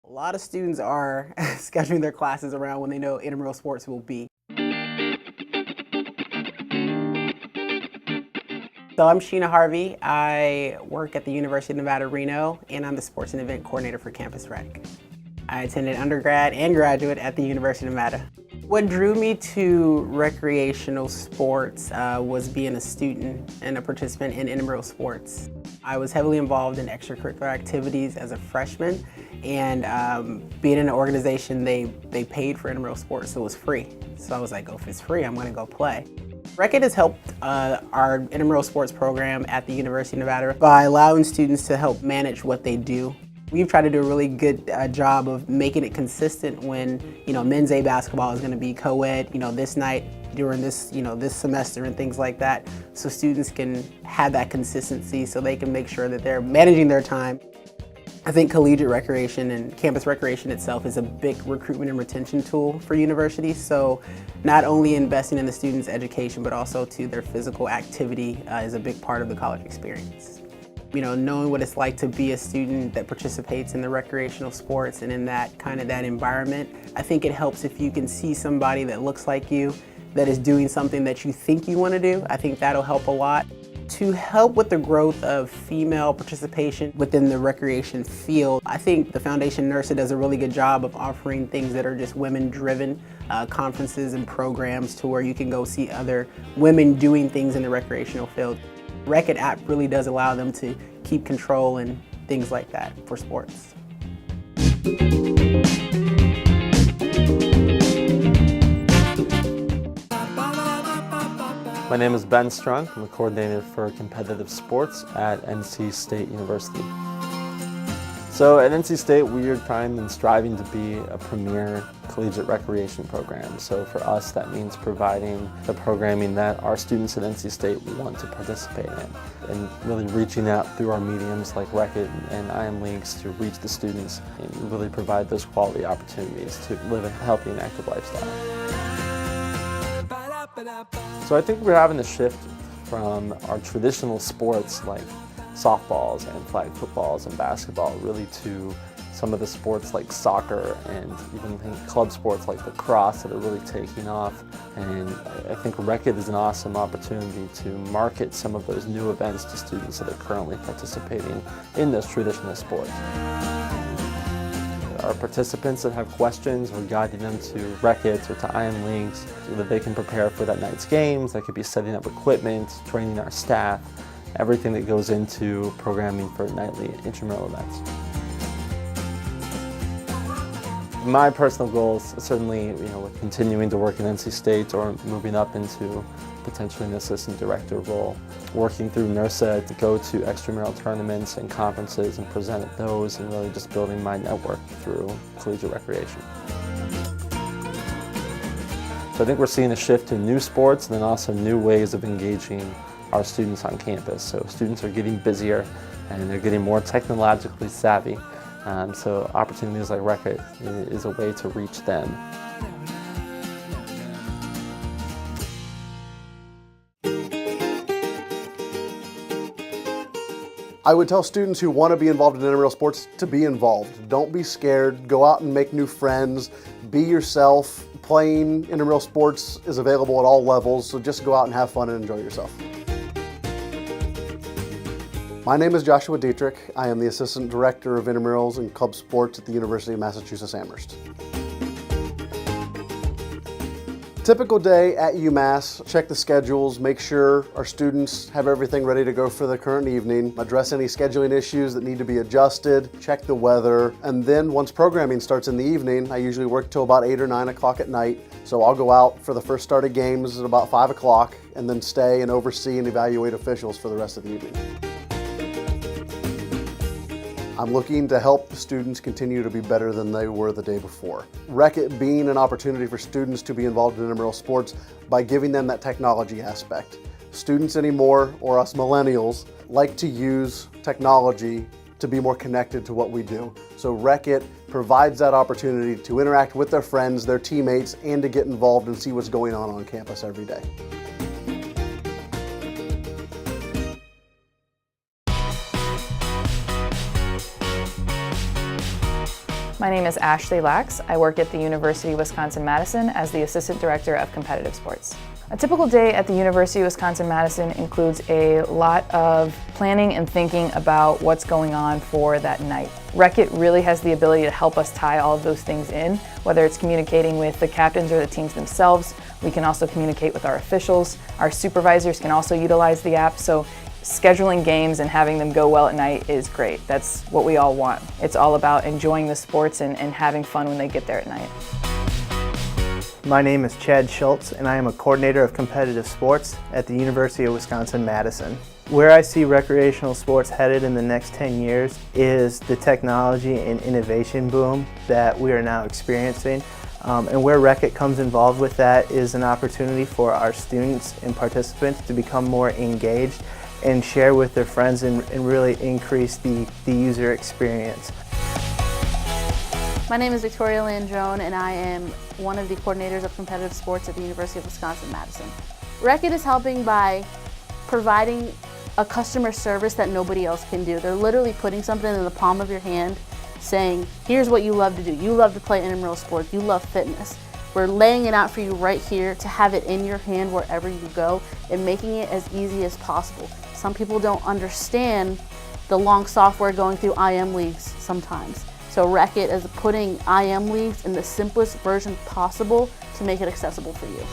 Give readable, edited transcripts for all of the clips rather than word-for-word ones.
A lot of students are scheduling their classes around when they know intramural sports will be. So I'm Sheena Harvey. I work at the University of Nevada, Reno, and I'm the sports and event coordinator for Campus Rec. I attended undergrad and graduate at the University of Nevada. What drew me to recreational sports was being a student and a participant in intramural sports. I was heavily involved in extracurricular activities as a freshman, and being in an organization, they paid for intramural sports, so it was free. So I was like, oh, if it's free, I'm gonna go play. Rec-Ed has helped our intramural sports program at the University of Nevada by allowing students to help manage what they do. We've tried to do a really good job of making it consistent when, men's A basketball is going to be co-ed, this night during this, this semester and things like that. So students can have that consistency so they can make sure that they're managing their time. I think collegiate recreation and campus recreation itself is a big recruitment and retention tool for universities. So not only investing in the students' education, but also to their physical activity is a big part of the college experience. Knowing what it's like to be a student that participates in the recreational sports and in that environment, I think it helps if you can see somebody that looks like you, that is doing something that you think you want to do. I think that'll help a lot. To help with the growth of female participation within the recreation field, I think the Foundation NERSA does a really good job of offering things that are just women-driven conferences and programs to where you can go see other women doing things in the recreational field. Rec-Ed app really does allow them to keep control and things like that for sports. My name is Ben Strunk. I'm the coordinator for competitive sports at NC State University. So at NC State, we are trying and striving to be a premier collegiate recreation program. So for us, that means providing the programming that our students at NC State want to participate in, and really reaching out through our mediums like Rec-Ed and IM Leagues to reach the students and really provide those quality opportunities to live a healthy and active lifestyle. So I think we're having a shift from our traditional sports like softballs and flag footballs and basketball really to some of the sports like soccer and even club sports like lacrosse that are really taking off. And I think Rec-Ed is an awesome opportunity to market some of those new events to students that are currently participating in those traditional sports. Our participants that have questions, we're guiding them to Rec-Eds or to IM Leagues so that they can prepare for that night's games. That could be setting up equipment, training our staff, everything that goes into programming for nightly intramural events. My personal goals, certainly, with continuing to work in NC State or moving up into potentially an assistant director role, working through NERSA to go to extramural tournaments and conferences and present at those, and really just building my network through collegiate recreation. So I think we're seeing a shift to new sports and then also new ways of engaging our students on campus. So students are getting busier and they're getting more technologically savvy. So opportunities like Rec-Ed is a way to reach them. I would tell students who want to be involved in intramural sports to be involved. Don't be scared. Go out and make new friends. Be yourself. Playing intramural sports is available at all levels, so just go out and have fun and enjoy yourself. My name is Joshua Dietrich. I am the Assistant Director of Intramurals and Club Sports at the University of Massachusetts Amherst. Typical day at UMass, check the schedules, make sure our students have everything ready to go for the current evening, address any scheduling issues that need to be adjusted, check the weather, and then once programming starts in the evening, I usually work till about 8 or 9 o'clock at night, so I'll go out for the first start of games at about 5 o'clock and then stay and oversee and evaluate officials for the rest of the evening. I'm looking to help the students continue to be better than they were the day before. Rec-Ed being an opportunity for students to be involved in intramural sports by giving them that technology aspect. Students anymore, or us millennials, like to use technology to be more connected to what we do. So Rec-Ed provides that opportunity to interact with their friends, their teammates, and to get involved and see what's going on campus every day. My My name is Ashley Lax. I work at the University of Wisconsin-Madison as the Assistant Director of Competitive Sports. A typical day at the University of Wisconsin-Madison includes a lot of planning and thinking about what's going on for that night. Rec-It really has the ability to help us tie all of those things in, whether it's communicating with the captains or the teams themselves. We can also communicate with our officials. Our supervisors can also utilize the app, so scheduling games and having them go well at night is great. That's what we all want. It's all about enjoying the sports and having fun when they get there at night. My name is Chad Schultz, and I am a coordinator of competitive sports at the University of Wisconsin-Madison. Where I see recreational sports headed in the next 10 years is the technology and innovation boom that we are now experiencing. And where Rec-It comes involved with that is an opportunity for our students and participants to become more engaged and share with their friends and really increase the user experience. My name is Victoria Landrone, and I am one of the coordinators of competitive sports at the University of Wisconsin-Madison. Rec-It is helping by providing a customer service that nobody else can do. They're literally putting something in the palm of your hand saying, here's what you love to do. You love to play intramural sports. You love fitness. We're laying it out for you right here to have it in your hand wherever you go and making it as easy as possible. Some people don't understand the long software going through IM leagues sometimes. So Rec-It is putting IM leagues in the simplest version possible to make it accessible for you.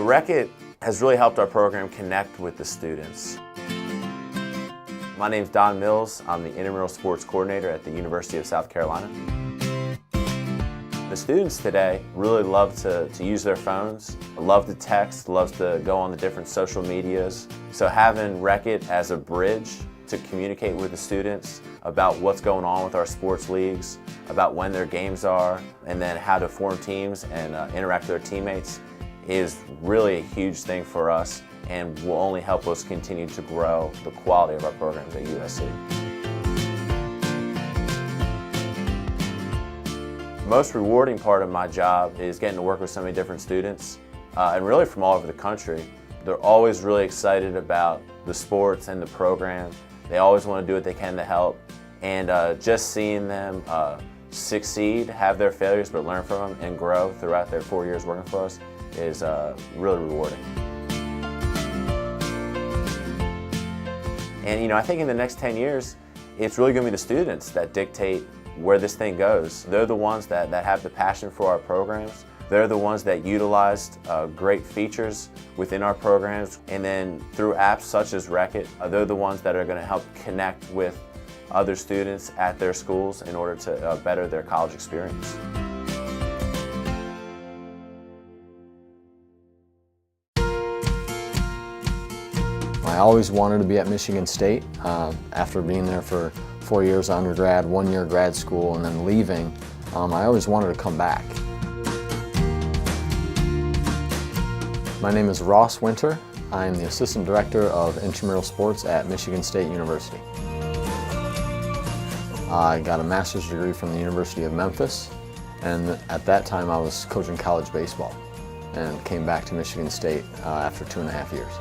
Rec-It has really helped our program connect with the students. My name's Don Mills. I'm the intramural sports coordinator at the University of South Carolina. The students today really love to use their phones, love to text, love to go on the different social medias. So having Rec-It as a bridge to communicate with the students about what's going on with our sports leagues, about when their games are, and then how to form teams and interact with their teammates is really a huge thing for us and will only help us continue to grow the quality of our programs at USC. The most rewarding part of my job is getting to work with so many different students, and really from all over the country. They're always really excited about the sports and the program. They always want to do what they can to help, and just seeing them succeed, have their failures, but learn from them and grow throughout their 4 years working for us is really rewarding. And I think in the next 10 years, it's really going to be the students that dictate where this thing goes. They're the ones that have the passion for our programs. They're the ones that utilized great features within our programs. And then through apps such as Rec-It, they're the ones that are going to help connect with other students at their schools in order to better their college experience. I always wanted to be at Michigan State. After being there for 4 years undergrad, 1 year grad school, and then leaving, I always wanted to come back. My name is Ross Winter. I am the Assistant Director of Intramural Sports at Michigan State University. I got a master's degree from the University of Memphis, and at that time I was coaching college baseball and came back to Michigan State after 2.5 years.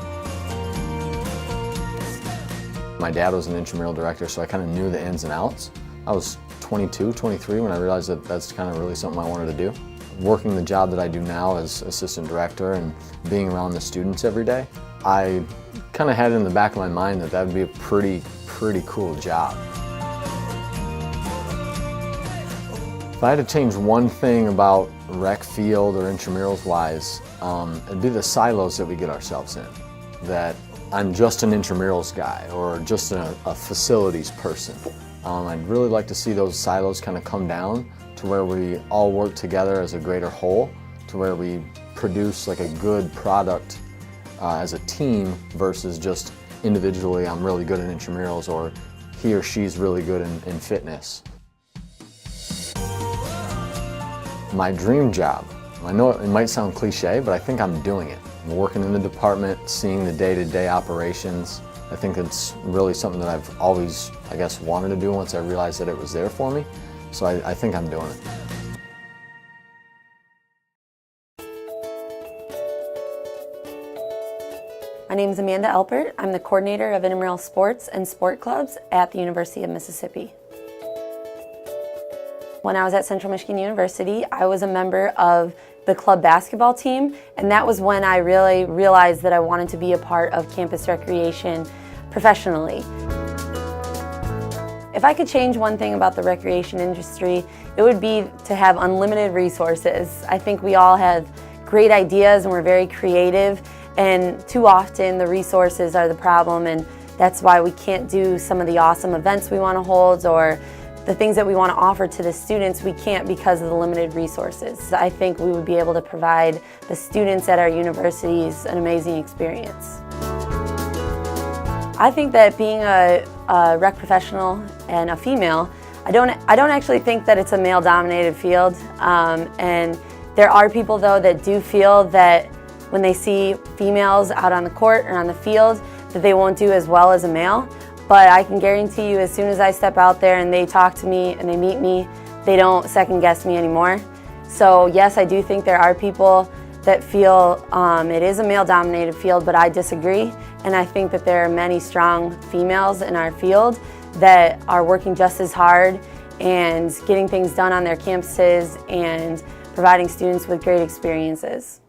My dad was an intramural director, so I kind of knew the ins and outs. I was 22, 23 when I realized that that's kind of really something I wanted to do. Working the job that I do now as assistant director and being around the students every day, I kind of had it in the back of my mind that that would be a pretty cool job. If I had to change one thing about rec field or intramurals wise, it'd be the silos that we get ourselves in. That I'm just an intramurals guy or just a facilities person. I'd really like to see those silos kind of come down to where we all work together as a greater whole, to where we produce like a good product as a team versus just individually I'm really good at intramurals or he or she's really good in fitness. My dream job, I know it might sound cliche, but I think I'm doing it. I'm working in the department, seeing the day-to-day operations. I think it's really something that I've always, I guess, wanted to do once I realized that it was there for me. So I think I'm doing it. My My name is Amanda Elpert. I'm the coordinator of intramural sports and sport clubs at the University of Mississippi. When I was at Central Michigan University, I was a member of the club basketball team, and that was when I really realized that I wanted to be a part of campus recreation professionally. If I could change one thing about the recreation industry, it would be to have unlimited resources. I think we all have great ideas and we're very creative, and too often the resources are the problem, and that's why we can't do some of the awesome events we want to hold or the things that we want to offer to the students. We can't because of the limited resources. I think we would be able to provide the students at our universities an amazing experience. I think that being a rec professional and a female, I don't actually think that it's a male-dominated field. And there are people though that do feel that when they see females out on the court or on the field that they won't do as well as a male. But I can guarantee you, as soon as I step out there and they talk to me and they meet me, they don't second guess me anymore. So yes, I do think there are people that feel it is a male-dominated field, but I disagree. And I think that there are many strong females in our field that are working just as hard and getting things done on their campuses and providing students with great experiences.